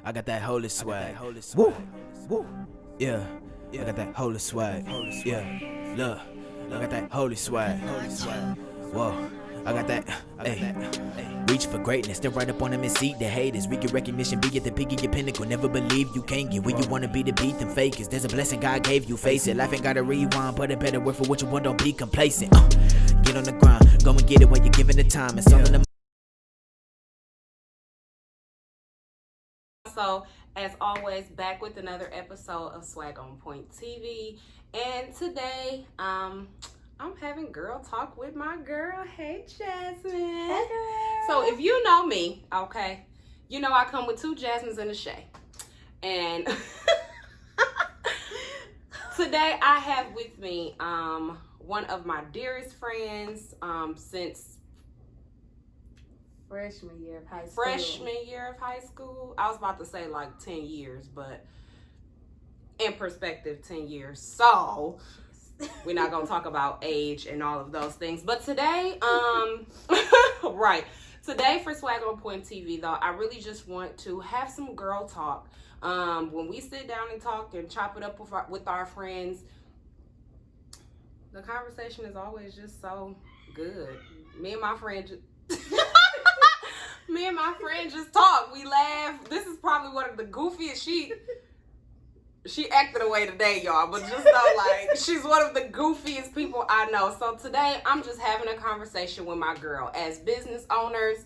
I got that holy swag. Woo, woo, yeah. I got that holy swag. Yeah, look, I got that holy swag. Whoa, I got that. Hey, reach for greatness, then right up on them and seat the haters. We get recognition, be at the peak of your pinnacle. Never believe you can't get where you wanna be to beat them fakers. There's a blessing God gave you, face it. Life ain't gotta rewind, but a better word for what you want. Don't be complacent. Get on the grind, go and get it when you're given the time. It's all in the. So, as always, back with another episode of Swag on Point TV. And today, I'm having girl talk with my girl. Hey, Jasmine. Hey, girl. So, if you know me, okay, you know I come with two Jasmines and a Shay. And today I have with me one of my dearest friends since freshman year of high school. I was about to say like 10 years, but in perspective, 10 years. So we're not going to talk about age and all of those things. But today, right. Today for Swag on Point TV, though, I really just want to have some girl talk. When we sit down and talk and chop it up with our friends, the conversation is always just so good. Me and my friend just talk. We laugh. This is probably one of the goofiest. She acted away today, y'all, but just know, like, she's one of the goofiest people I know. So today, I'm just having a conversation with my girl as business owners,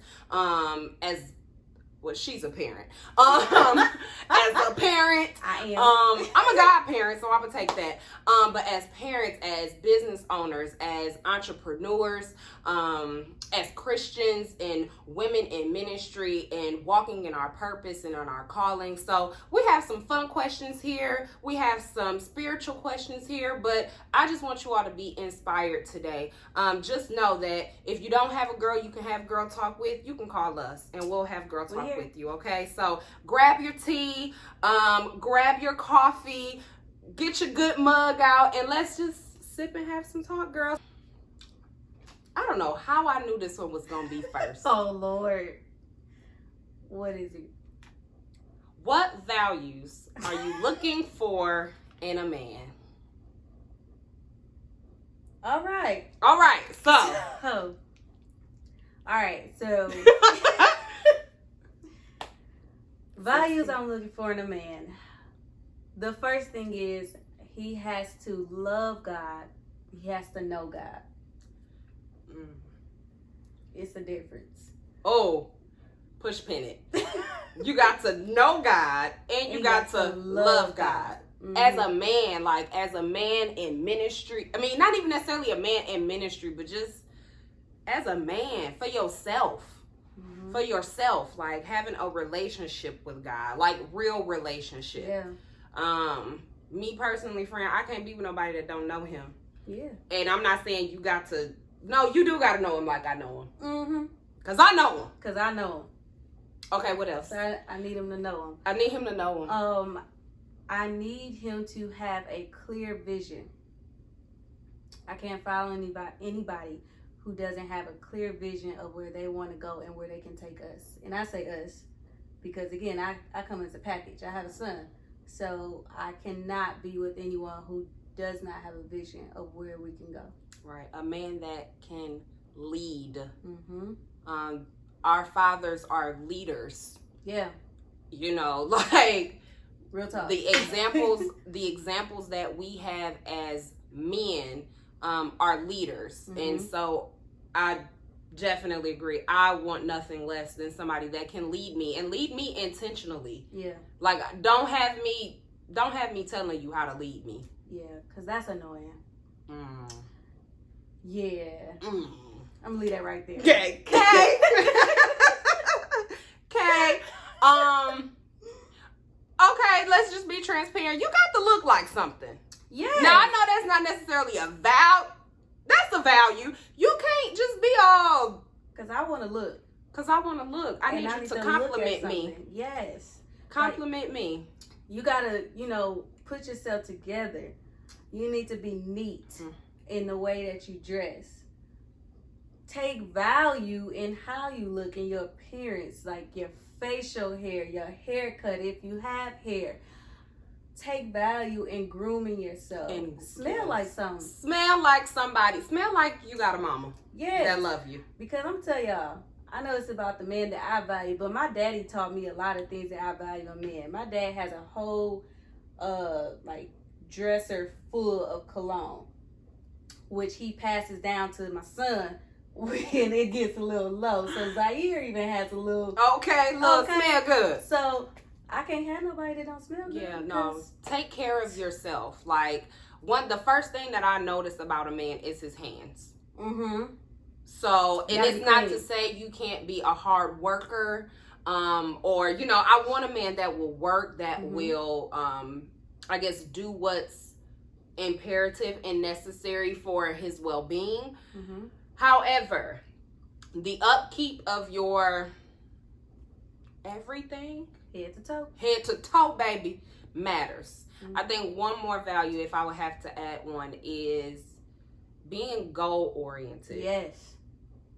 she's a parent. As a parent, I am. I'm a godparent, so I'm gonna take that. But as parents, as business owners, as entrepreneurs, as Christians and women in ministry and walking in our purpose and on our calling. So we have some fun questions here. We have some spiritual questions here, but I just want you all to be inspired today. Just know that if you don't have a girl you can have girl talk with, you can call us and we'll have girl talk with you, okay? So grab your tea, grab your coffee, get your good mug out, and let's just sip and have some talk, girls. I don't know how I knew this one was going to be first. Oh, Lord. What is it? What values are you looking for in a man? All right. So. All right. So, values I'm looking for in a man. The first thing is he has to love God. He has to know God. It's a difference. Oh, push pin it. You got to know God and you got to love God. Mm-hmm. As a man in ministry. I mean, not even necessarily a man in ministry, but just as a man for yourself. Mm-hmm. For yourself, like having a relationship with God, like real relationship. Yeah. Me personally, friend, I can't be with nobody that don't know him. Yeah. And I'm not saying you got to. No, you do got to know him like I know him. Mm-hmm. Because I know him. Because I know him. Okay, what else? So I need him to know him. I need him to know him. I need him to have a clear vision. I can't follow anybody who doesn't have a clear vision of where they want to go and where they can take us. And I say us because, again, I come as a package. I have a son. So I cannot be with anyone who does not have a vision of where we can go. Right. A man that can lead. Mm-hmm. Our fathers are leaders. Yeah. You know, like real talk. The examples that we have as men are leaders. Mm-hmm. And so I definitely agree. I want nothing less than somebody that can lead me and lead me intentionally. Yeah. Like don't have me telling you how to lead me. Yeah, because that's annoying. Yeah. I'm gonna leave that right there. Okay. Okay, let's just be transparent. You got to look like something. Yeah. Now I know that's not necessarily a that's a value. You can't just be all because I want to look. I need you to compliment me. Yes. Compliment me. You gotta, put yourself together. You need to be neat in the way that you dress. Take value in how you look, in your appearance, like your facial hair, your haircut, if you have hair. Take value in grooming yourself. And smell like something. Smell like somebody. Smell like you got a mama. Yes. That love you. Because I'm telling y'all, I know it's about the man that I value, but my daddy taught me a lot of things that I value in men. My dad has a whole dresser full of cologne, which he passes down to my son when it gets a little low. So Zaire even has a little smell good. So I can't have nobody that don't smell good. Yeah, no. Take care of yourself. Like the first thing that I notice about a man is his hands. Mm-hmm. So, and it's not to say you can't be a hard worker, or I want a man that will work, that will, I guess, do what's imperative and necessary for his well-being. Mm-hmm. However, the upkeep of your everything, head to toe, baby, matters. Mm-hmm. I think one more value, if I would have to add one, is being goal oriented.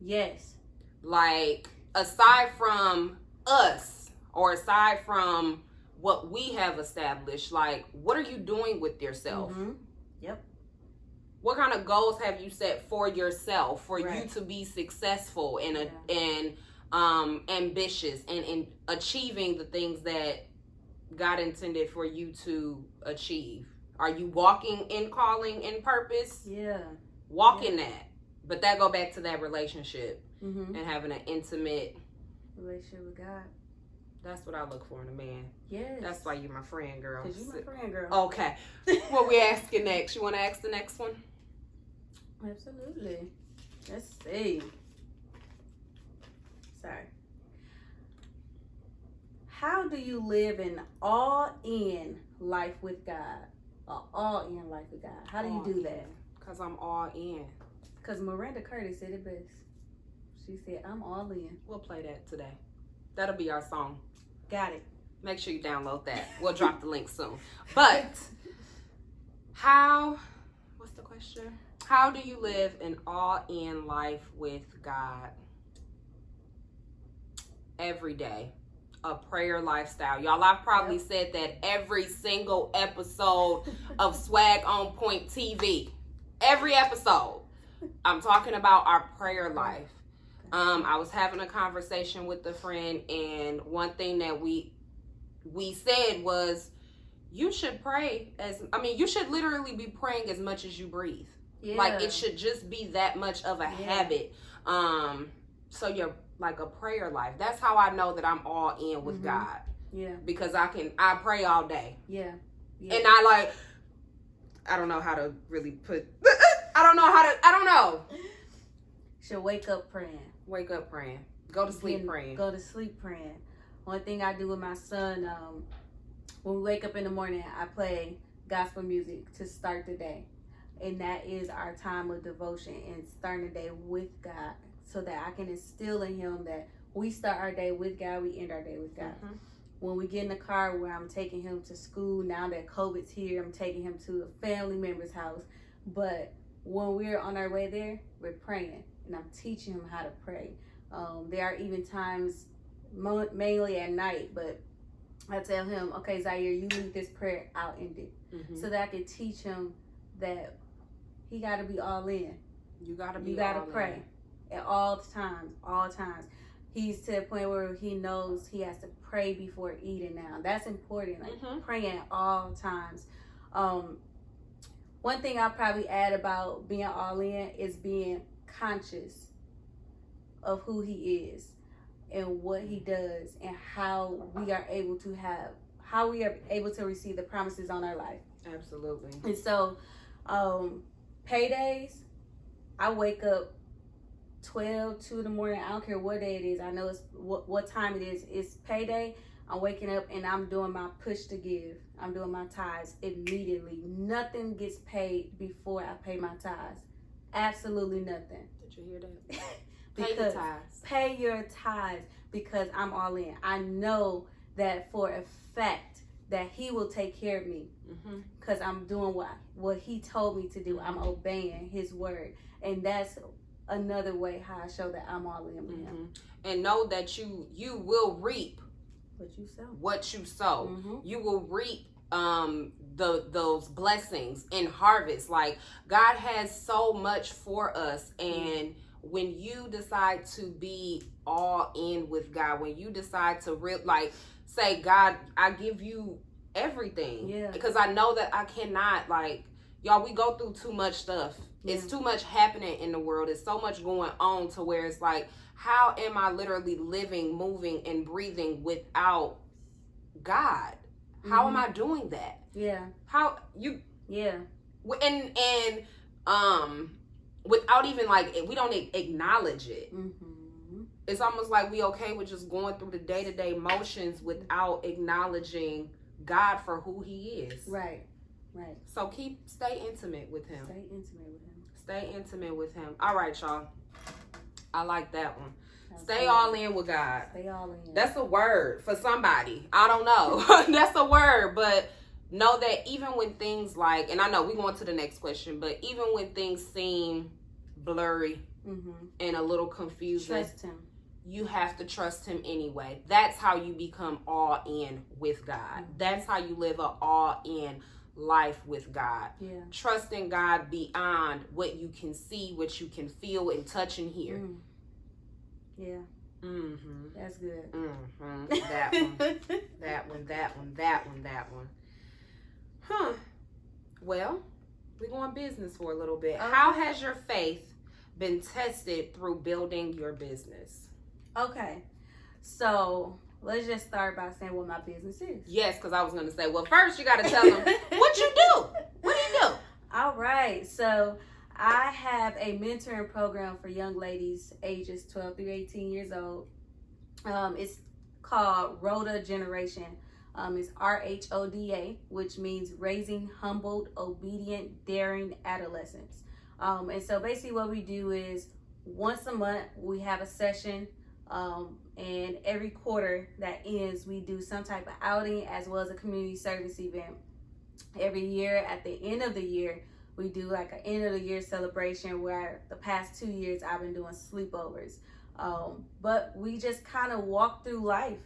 Yes. Like, aside from us, or aside from what we have established, like, what are you doing with yourself? Mm-hmm. Yep. What kind of goals have you set for yourself for you to be successful and ambitious and in achieving the things that God intended for you to achieve? Are you walking in calling, in purpose? Yeah. Walk in that. But that go back to that relationship and having an intimate relationship with God. That's what I look for in a man. Yes. That's why you're my friend, girl. Because you're my friend, girl. Okay. What we asking next? You want to ask the next one? Absolutely. Let's see. Sorry. How do you live an all-in life with God? An all-in life with God. How do you do that? Because I'm all in. Because Miranda Curtis said it best. She said, I'm all in. We'll play that today. That'll be our song. Got it. Make sure you download that. We'll drop the link soon. But what's the question? How do you live an all-in life with God? Every day. A prayer lifestyle. Y'all, I've probably said that every single episode of Swag on Point TV. Every episode. I'm talking about our prayer life. I was having a conversation with a friend, and one thing that we said was, you should pray you should literally be praying as much as you breathe. Yeah. Like, it should just be that much of a habit. So you're like a prayer life. That's how I know that I'm all in with God. Yeah. Because I pray all day. Yeah. And I don't know how to really put I don't know. Should wake up praying. Wake up praying. Go to sleep praying. Go to sleep praying. One thing I do with my son, when we wake up in the morning, I play gospel music to start the day. And that is our time of devotion and starting the day with God, so that I can instill in him that we start our day with God, we end our day with God. Mm-hmm. When we get in the car where I'm taking him to school, now that COVID's here, I'm taking him to a family member's house. But when we're on our way there, we're praying, and I'm teaching him how to pray. There are even times, mainly at night, but I tell him, okay, Zaire, you lead this prayer, I'll end it. Mm-hmm. So that I can teach him that he got to be all in. You got to pray at all times. He's to the point where he knows he has to pray before eating now. That's important, praying at all times. One thing I'll probably add about being all in is being conscious of who he is and what he does and how we are able to receive the promises on our life. Absolutely. And so, paydays, I wake up 2 in the morning. I don't care what day it is. I know it's what time it is. It's payday. I'm waking up and I'm doing my push to give. I'm doing my tithes immediately. Nothing gets paid before I pay my tithes. Absolutely nothing. Did you hear that? Pay your tithes. Pay your tithes, because I'm all in. I know that for a fact that he will take care of me, because I'm doing what he told me to do. I'm obeying his word. And that's another way how I show that I'm all in with him. And know that you will reap what you sow. Mm-hmm. You will reap those blessings in harvest. Like, God has so much for us, and when you decide to be all in with God, when you decide to say, God, I give you everything. Yeah. Because I know that I cannot, like, y'all, we go through too much stuff. Yeah. It's too much happening in the world. It's so much going on to where it's like, how am I literally living, moving, and breathing without God? How am I doing that? Yeah. How you? Yeah. And without even, like, we don't acknowledge it. Mm-hmm. It's almost like we okay with just going through the day-to-day motions without acknowledging God for who He is. Right. Right. So stay intimate with Him. Stay intimate with Him. Stay intimate with Him. All right, y'all. I like that one. That's Stay good. all in with God. Stay all in. That's a word for somebody. I don't know. That's a word, but know that even when things like, and I know we're going to the next question, but even when things seem blurry and a little confusing, trust Him. You have to trust Him anyway. That's how you become all in with God. That's how you live an all in life with God. Yeah. Trusting God beyond what you can see, what you can feel and touch and hear. Yeah. Mm-hmm. That's good. Mm-hmm. That one. that one. Huh. Well, we're going business for a little bit. Okay. How has your faith been tested through building your business? Okay. So let's just start by saying what my business is. Yes, because I was going to say, well, first you got to tell them what you do. What do you do? All right. So I have a mentoring program for young ladies ages 12 through 18 years old. It's called RHODA Generation. It's RHODA, which means Raising Humbled, Obedient, Daring Adolescents. And so basically what we do is once a month we have a session, and every quarter that ends we do some type of outing as well as a community service event. Every year at the end of the year we do like an end of the year celebration where the past 2 years I've been doing sleepovers. But we just kind of walk through life.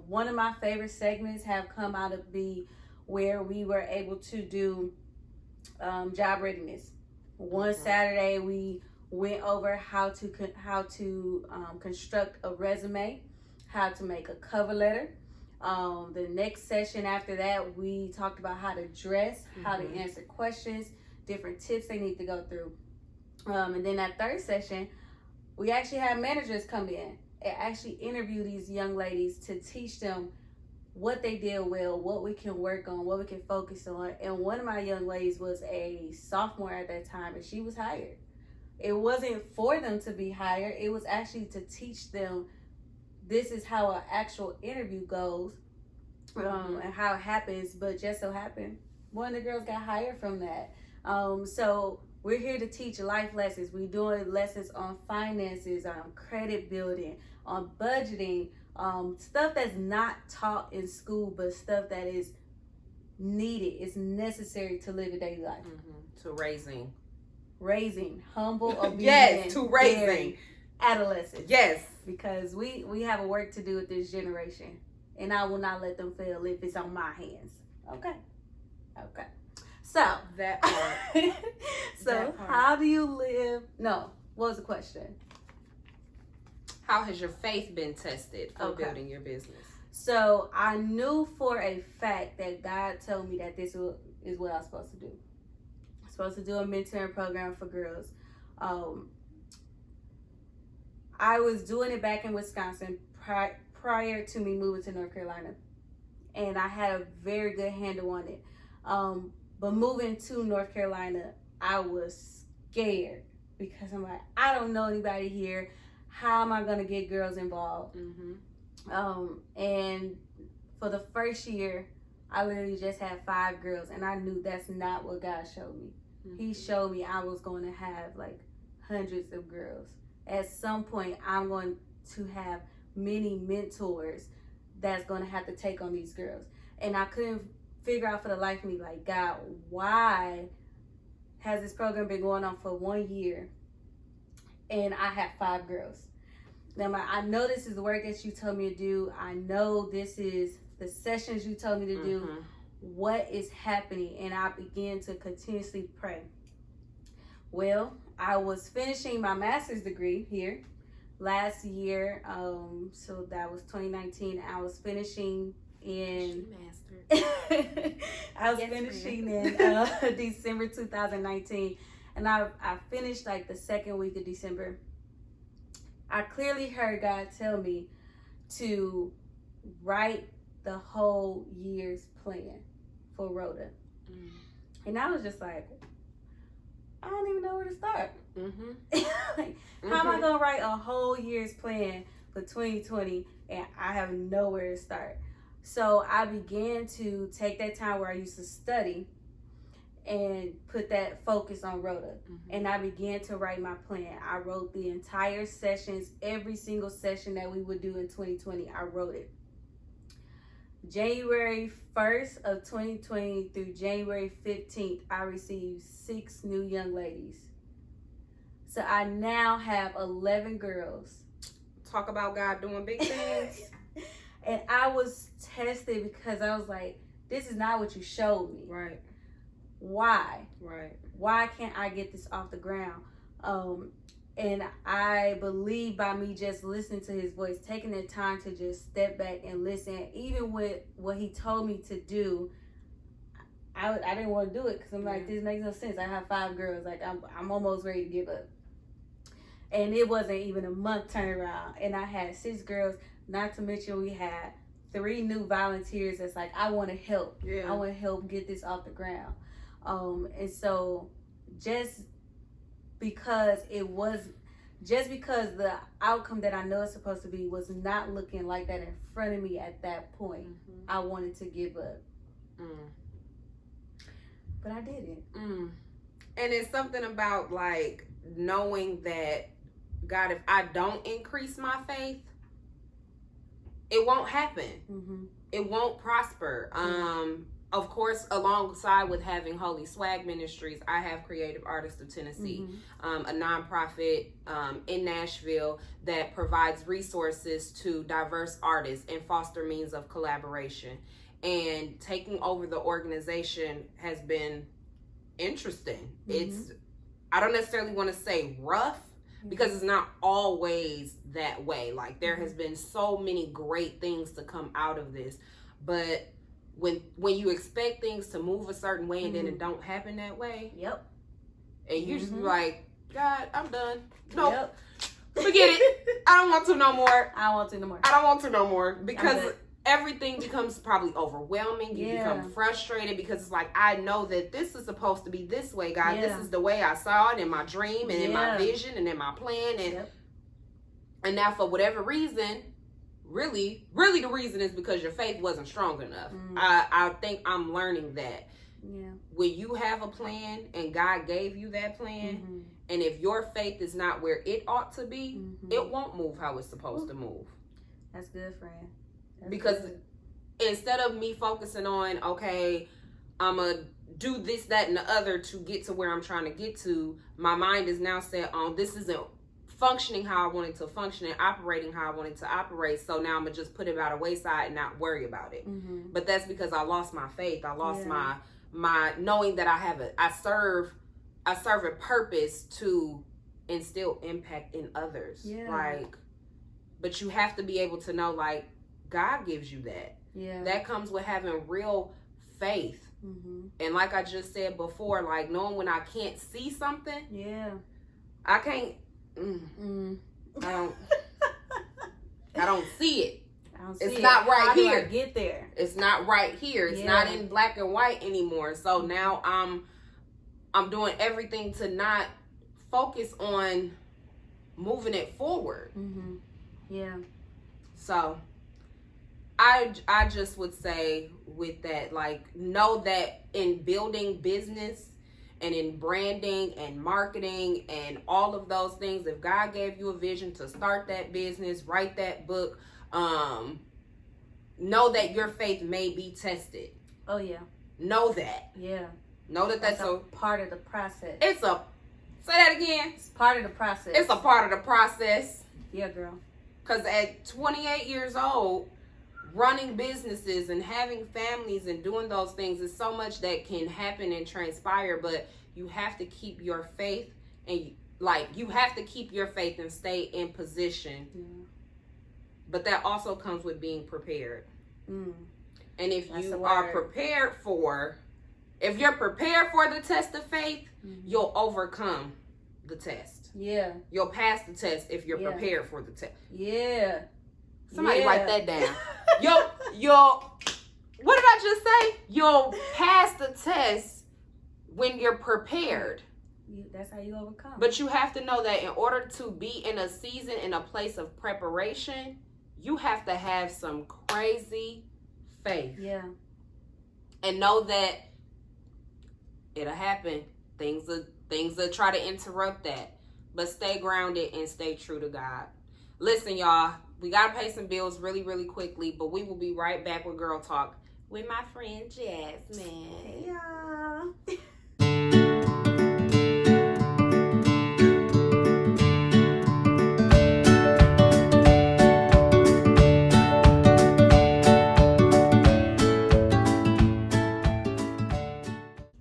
One of my favorite segments have come out of be where we were able to do job readiness. One Saturday we went over how to construct a resume, how to make a cover letter. The next session after that we talked about how to dress, how to answer questions, different tips they need to go through. And then that third session we actually had managers come in and actually interview these young ladies to teach them what they did well, what we can work on, what we can focus on. And one of my young ladies was a sophomore at that time, and she was hired. It wasn't for them to be hired. It was actually to teach them this is how an actual interview goes, and how it happens. But just so happened, one of the girls got hired from that. So we're here to teach life lessons. We're doing lessons on finances, on credit building, on budgeting, stuff that's not taught in school, but stuff that is needed, is necessary to live a daily life. To Raising humble, obedient, yes, to raising daring adolescents. Yes, because we have a work to do with this generation, and I will not let them fail if it's on my hands. Okay. So that part. How do you live? No, what was the question? How has your faith been tested for building your business? So I knew for a fact that God told me that this is what I was supposed to do. I'm supposed to do a mentoring program for girls. I was doing it back in Wisconsin prior to me moving to North Carolina, and I had a very good handle on it. But moving to North Carolina, I was scared because I'm like, I don't know anybody here. How am I going to get girls involved? And for the first year, I literally just had 5 girls, and I knew that's not what God showed me. He showed me I was going to have like hundreds of girls. At some point, I'm going to have many mentors that's going to have to take on these girls. And I couldn't figure out for the life of me, like, God, why has this program been going on for 1 year and I have 5 girls? Now, I know this is the work that you told me to do. I know this is the sessions you told me to do. What is happening? And I began to continuously pray. Well, I was finishing my master's degree here last year. So that was 2019. I was finishing in finishing in December 2019, and I finished like the second week of December. I clearly heard God tell me to write the whole year's plan for Rhoda. And I was just like, I don't even know where to start. Like, how am I gonna write a whole year's plan for 2020 and I have nowhere to start? So I began to take that time where I used to study and put that focus on Rhoda. And I began to write my plan. I wrote the entire sessions, every single session that we would do in 2020, I wrote it. January 1st of 2020 through January 15th, I received 6 new young ladies. So I now have 11 girls. Talk about God doing big things. And I was tested because I was like, this is not what you showed me. Right. Why? Right. Why can't I get this off the ground? And I believe by me just listening to his voice, taking the time to just step back and listen, even with what he told me to do, I didn't want to do it because I'm like, this makes no sense. I have 5 girls. Like, I'm almost ready to give up. And it wasn't even a month turnaround. And I had 6 girls, not to mention we had 3 new volunteers that's like, I want to help. I want to help get this off the ground. And so just because the outcome that I know it's supposed to be was not looking like that in front of me at that point, I wanted to give up. But I didn't. And it's something about like knowing that, God, if I don't increase my faith, it won't happen. It won't prosper. Of course, alongside with having Holy Swag Ministries, I have Creative Artists of Tennessee, a nonprofit in Nashville that provides resources to diverse artists and foster means of collaboration. And taking over the organization has been interesting. I don't necessarily want to say rough, because it's not always that way. Like, there has been so many great things to come out of this, but when you expect things to move a certain way and then it don't happen that way, and you just be like, God, I'm done. Nope. Forget it. I don't want to no more. I don't want to no more. I don't want to no more, because everything becomes probably overwhelming. You become frustrated because it's like, I know that this is supposed to be this way, God. This is the way I saw it in my dream and in my vision and in my plan. And now for whatever reason, really the reason is because your faith wasn't strong enough. I think I'm learning that. When you have a plan and God gave you that plan, and if your faith is not where it ought to be, it won't move how it's supposed to move. That's good, friend. Because instead of me focusing on, okay, I'm going to do this, that, and the other to get to where I'm trying to get to, my mind is now set on, this isn't functioning how I want it to function and operating how I want it to operate. So now I'm going to just put it by the wayside and not worry about it. But that's because I lost my faith. I lost my knowing that I serve a purpose to instill impact in others. Like, but you have to be able to know, like, God gives you that. That comes with having real faith. And like I just said before, like, knowing when I can't see something, I can't. I don't see it. It's not right here. How do I get there? It's not right here. It's not in black and white anymore. So now I'm doing everything to not focus on moving it forward. So I just would say with that, like, know that in building business and in branding and marketing and all of those things, if God gave you a vision to start that business, write that book, know that your faith may be tested. Know that. Know that that's a part of the process. Say that again. It's part of the process. It's a part of the process. Yeah, girl. Because at 28 years old, running businesses and having families and doing those things is so much that can happen and transpire, but you have to keep your faith and you have to keep your faith and stay in position. But that also comes with being prepared. And if you are prepared if you're prepared for the test of faith, you'll overcome the test. Yeah. You'll pass the test if you're prepared for the test. Yeah. Somebody write that down. You'll what did I just say? You'll pass the test when you're prepared. That's how you overcome. But you have to know that in order to be in a season, in a place of preparation, you have to have some crazy faith. Yeah. And know that it'll happen. Things will try to interrupt that. But stay grounded and stay true to God. Listen, y'all, we got to pay some bills really, really quickly, but we will be right back with Girl Talk with my friend Jasmine. Yeah.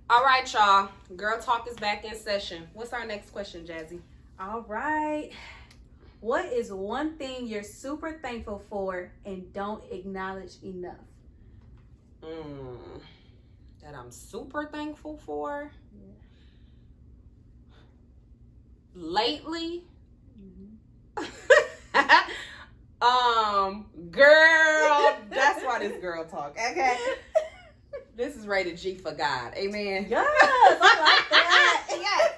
All right, y'all. Girl Talk is back in session. What's our next question, Jazzy? All right. What is one thing you're super thankful for and don't acknowledge enough? That I'm super thankful for? Lately? Girl, that's why this Girl Talk, okay? This is rated G for God. Amen. Yes, I like that. Yes.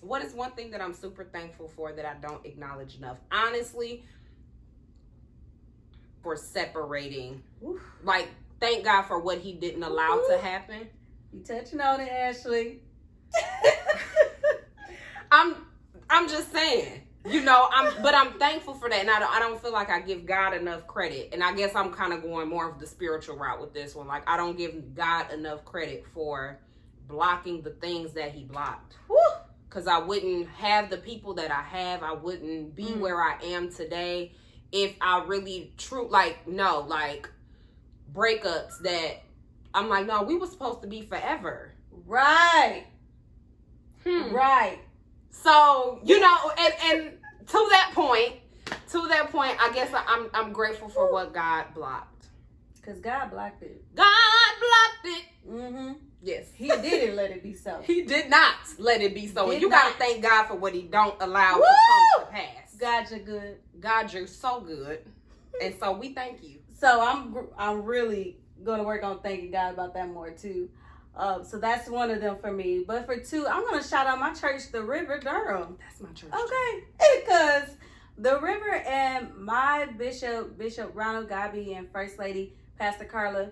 What is one thing that I'm super thankful for that I don't acknowledge enough? Honestly, for separating. Oof. Like, thank God for what he didn't allow to happen. You touching on it, Ashley. I'm just saying. But I'm thankful for that, and I don't feel like I give God enough credit. And I guess I'm kind of going more of the spiritual route with this one. Like, I don't give God enough credit for blocking the things that he blocked. Because I wouldn't have the people that I have. I wouldn't be where I am today if I really breakups that I'm like, no, we were supposed to be forever. Right. Right. So, and to that point, I guess I'm grateful for what God blocked. Because God blocked it. God blocked it. Mm-hmm. Yes. He didn't let it be so. He did not let it be so. And you got to thank God for what he don't allow Woo! to come to pass. God, you're good. God, you're so good. And so we thank you. So I'm really going to work on thanking God about that more too. So that's one of them for me. But for two, I'm going to shout out my church, The River, Durham. That's my church. Okay. Because The River and my Bishop Ronald Gabi, and First Lady, Pastor Carla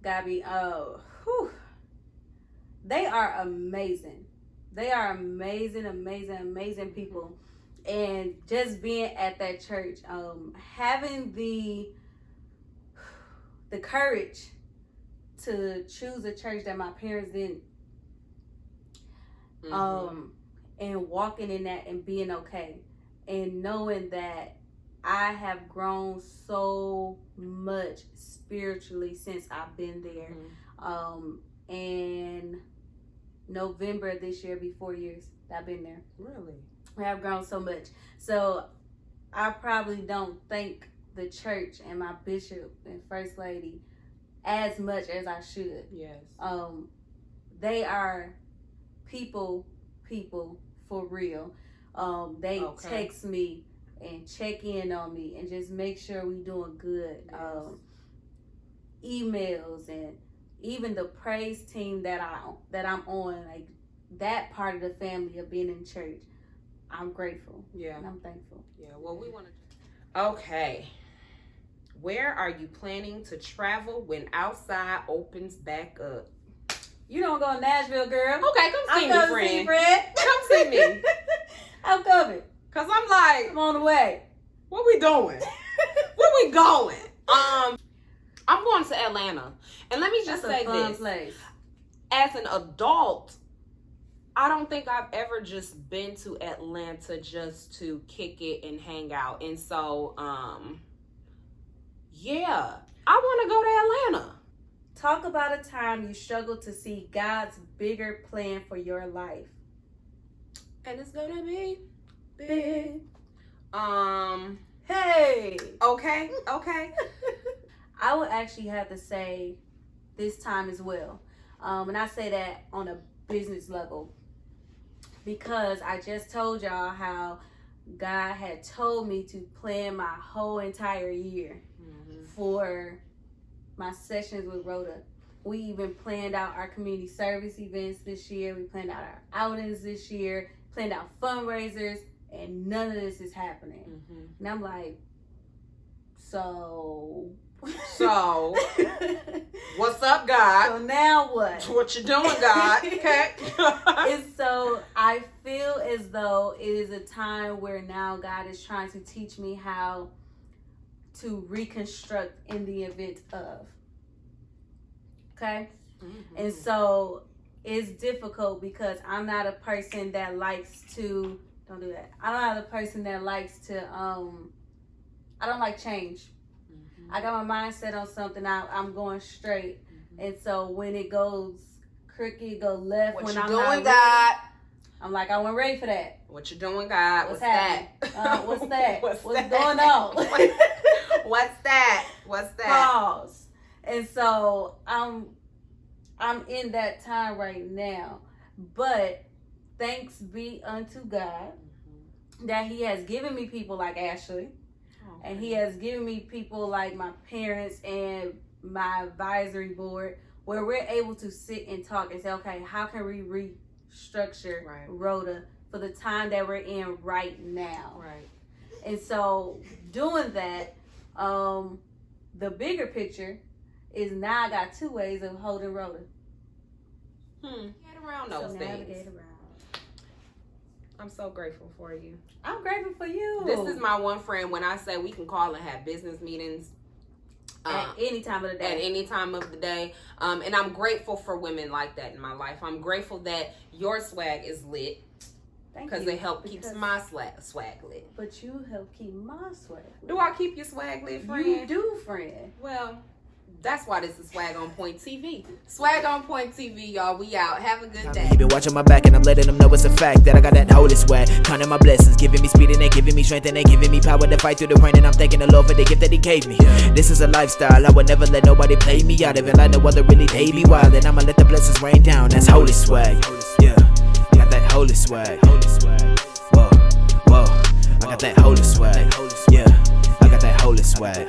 Gabi, they are amazing. They are amazing people. And just being at that church, having the courage to choose a church that my parents didn't, and walking in that and being okay, and knowing that I have grown so much spiritually since I've been there. And November this year, be 4 years that I've been there. Really? I have grown so much. So I probably don't thank the church and my bishop and First Lady as much as I should. Yes. They are people for real. They text me and check in on me and just make sure we doing good. Yes. Emails, and even the praise team that I'm on, like that part of the family of being in church. I'm grateful. Yeah. And I'm thankful. Yeah. Well, we want to. Okay. Where are you planning to travel when outside opens back up? You don't go to Nashville, girl. Okay, come see me, friend. See Fred. Come see me. I'm coming. Cause I'm like, I'm on the way. What we doing? Where we going? I'm going to Atlanta, and let me just say this: place. as an adult, I don't think I've ever just been to Atlanta just to kick it and hang out. And so, yeah, I want to go to Atlanta. Talk about a time you struggled to see God's bigger plan for your life. And it's gonna be Big. Hey. Okay. I would actually have to say this time as well. And I say that on a business level, because I just told y'all how God had told me to plan my whole entire year for my sessions with Rhoda. We even planned out our community service events this year. We planned out our outings this year, planned out fundraisers, and none of this is happening. And I'm like, so what's up, God? So now what? What you doing, God? Okay. And so I feel as though it is a time where now God is trying to teach me how to reconstruct in the event of. Okay? And so it's difficult because I'm not a person that likes to, don't do that. I'm not a person that likes to, I don't like change. I got my mindset on something, I'm going straight. And so when it goes crooked, go left, What when you I'm doing, not ready, God? I'm like, I wasn't ready for that. What you doing, God? What's that? What's that? What's that? going on? What's that? What's that? Pause. And so I'm in that time right now. But thanks be unto God that He has given me people like Ashley. And He has given me people like my parents and my advisory board, where we're able to sit and talk and say, okay, how can we restructure Rhoda for the time that we're in right now? Right. And so doing that, the bigger picture is now I got two ways of holding Rhoda. Get around those things. Navigate around. I'm so grateful for you. I'm grateful for you. This is my one friend. When I say we can call and have business meetings at any time of the day. At any time of the day. And I'm grateful for women like that in my life. I'm grateful that your swag is lit. Because they help keep my swag lit. But you help keep my swag lit. Do I keep your swag lit, friend? You do, friend. Well, that's why this is Swag on Point TV. Swag on Point TV, y'all. We out. Have a good day. He been watching my back and I'm letting them know it's a fact that I got that holy swag. Counting my blessings, giving me speed and they giving me strength and they giving me power to fight through the rain. And I'm thanking the Lord for the gift that He gave me. This is a lifestyle. I would never let nobody play me out of it. Like no other really, they be wild. And I'ma let the blessings rain down. That's holy swag. Yeah, got that holy swag. Whoa, whoa. I got that holy swag. Yeah, I got that holy swag.